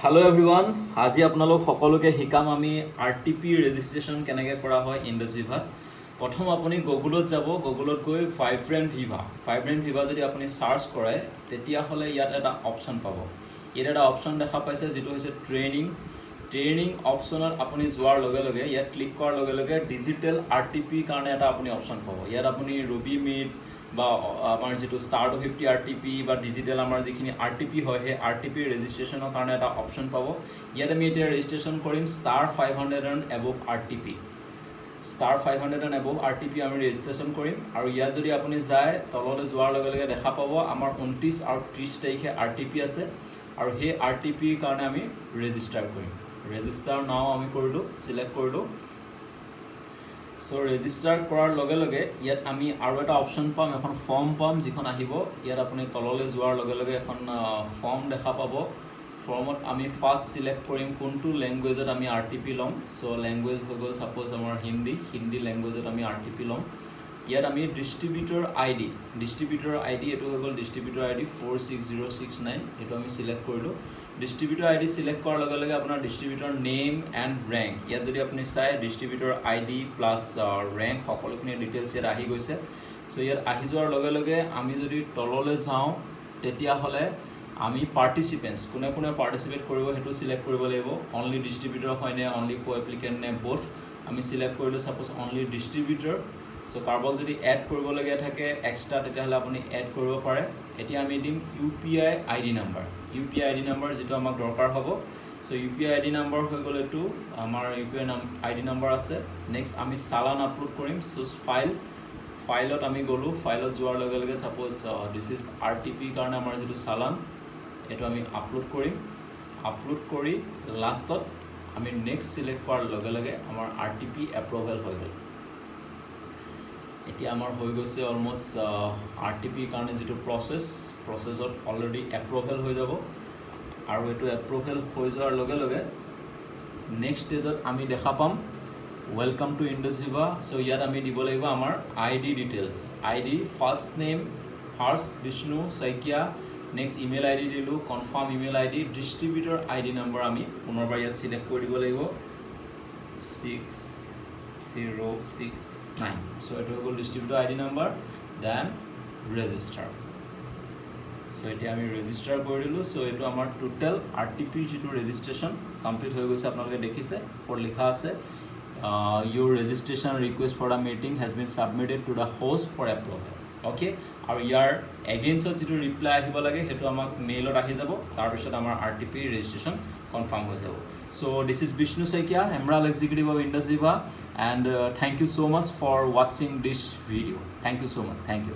Hello everyone আজি আপোনালোক সকলোকে শিকাম আমি আৰটিপি ৰেজিস্ট্ৰেশন কেনেকৈ কৰা হয় ইন্ডাসভিভাত। প্ৰথম আপুনি গুগলত যাব, গুগলত গৈ ভাইব্ৰেণ্ট ভিভা যদি আপুনি সাৰ্চ কৰে তেতিয়া হলে ইয়াত এটা অপশন পাব। ইয়াত এটা অপশন দেখা পাইছে যেটো হৈছে ট্ৰেইনিং অপশনত আপুনি যোৱাৰ লগে লগে ইয়াত ক্লিক কৰাৰ লগে লগে ডিজিটেল আৰটিপি কাৰণে এটা আপুনি অপশন পাব। ইয়াত আপুনি ৰুবি মিট বা আমাৰ যেটো স্টাৰ 250 আৰটিপি বা ডিজিটেল আমাৰ যিখিনি আৰটিপি হয় সেই আৰটিপি ৰেজিষ্ট্ৰেচনৰ কাৰণে এটা অপশন পাব। ইয়াত আমি এতিয়া ৰেজিষ্ট্ৰেচন কৰিম star 500 and above RTP. Star 500 and above RTP আমি ৰেজিষ্ট্ৰেচন কৰিম আৰু ইয়াত যদি আপুনি যায় তললৈ যোৱাৰ লগে লগে দেখা পাব আমাৰ 29 আৰু 30 তাৰিখে আৰটিপি আছে আৰু সেই আৰটিপিৰ কাৰণে আমি ৰেজিষ্টাৰ কৰিম। ৰেজিষ্টাৰ নাও আমি কৰিলো, সিলেক্ট কৰিলো। সো ৰেজিষ্টাৰ কৰাৰ লগে লগে ইয়াত আমি আৰু এটা অপশন পাম, এখন ফৰ্ম পাম যিখন আহিব। ইয়াত আপুনি তললৈ যোৱাৰ লগে লগে এখন ফৰ্ম দেখা পাব। ফৰ্মত আমি ফাৰ্স্ট সিলেক্ট কৰিম কোনটো ল্যাঙ্গুৱেজত আমি আৰটিপি লম। সো ল্যাঙ্গুৱেজ হৈ গ'ল সাপোজ আমাৰ হিন্দী ল্যাঙ্গুৱেজত আমি আৰটিপি লম। ইয়াত আমি ডিস্ট্ৰিবিউটৰ আইডি এটো হৈ গ'ল ডিস্ট্ৰিবিউটৰ আইডি 46069 এটো আমি সিলেক্ট কৰিলো। ডিস্ট্ৰিবিউটৰ আইডি সিলেক্ট কৰাৰ লগে লগে আপোনাৰ ডিস্ট্ৰিবিউটৰ নেম এণ্ড ৰেংক ইয়াত যদি আপুনি চাই ডিস্ট্ৰিবিউটৰ আইডি প্লাস ৰেংক সকলোখিনি ডিটেইলছ ইয়াত আহি গৈছে। সো ইয়াত আহি যোৱাৰ লগে লগে আমি যদি তললৈ যাওঁ তেতিয়া হলে আমি পাৰ্টিসিপেন্টস কোনে কোনে পাৰ্টিসিপেট কৰিব হেতু সিলেক্ট কৰিব লাগিব। অনলি ডিস্ট্ৰিবিউটৰ হয়নে অনলি কো এপ্লিকেন্ট নে বোথ আমি সিলেক্ট কৰিলো সাপোজ অনলি ডিস্ট্ৰিবিউটৰ। সো কাৰোবাক যদি এড কৰিবলগীয়া থাকে এক্সট্ৰা তেতিয়াহলে আপুনি এড কৰিব পাৰে। এতিয়া আমি দিম ইউপিআই আইডি নাম্বাৰ যেটো আমাক দৰকাৰ হ'ব। সো ইউপিআই আইডি নাম্বাৰ হৈ গ'ল এটো আমাৰ ইউপিআই আইডি নাম্বাৰ আছে। নেক্সট আমি চালান আপলোড কৰিম। চুজ ফাইলত আমি গলো, ফাইলত যোৱাৰ লগে লগে সাপোজ দিস ইজ আৰটিপি কাৰণে আমাৰ যেটো চালান এটো আমি আপলোড কৰি লাষ্টত আমি নেক্সট সিলেক্ট কৰাৰ লগে লগে আমাৰ আৰটিপি এপ্ৰুভেল হৈ গ'ল। এতিয়া আমাৰ হৈ গৈছে অলমোষ্ট আৰটিপিৰ কাৰণে যেটো প্ৰসেছত অলৰেডি এপ্ৰুভেল হৈ যাব আৰু এটো এপ্ৰুভেল হৈ যোৱাৰ লগে লগে নেক্সট ষ্টেজত আমি দেখা পাম ওয়েলকাম টু ইন্ডাসভিভা। সো ইয়াত আমি দিব লাগিব আমাৰ ID details. ID first name Bishnu Saikia, next email ID দিলো, confirm email ID, distributor ID number আমি পুনৰবাৰ ইয়াত সিলেক্ট কৰি দিব লাগিব 6069। সো এটো হৈ গ'ল distributor ID number then register. So এতিয়া আমি ৰেজিষ্টাৰ কৰি দিলো। সো এটো আমাৰ টোটাল আৰটিপি যেটো ৰেজিষ্ট্ৰেচন কমপ্লিট হৈ গৈছে। আপোনালোকে দেখিছে ওপৰত লিখা আছে your registration request for a meeting has been submitted to the host for approval. Okay, আৰু ইয়াৰ এগেইনষ্ট যেটো ৰিপ্লাই আহিব লাগে হেতু আমাক মেইলত আহি যাব, তাৰ পিছত আমাৰ আৰটিপি ৰেজিষ্ট্ৰেচন কনফাৰ্ম হৈ যাব। So this is Vishnu Saikia, Emerald Executive of Indasviva, and thank you so much for watching this video. Thank you so much. Thank you.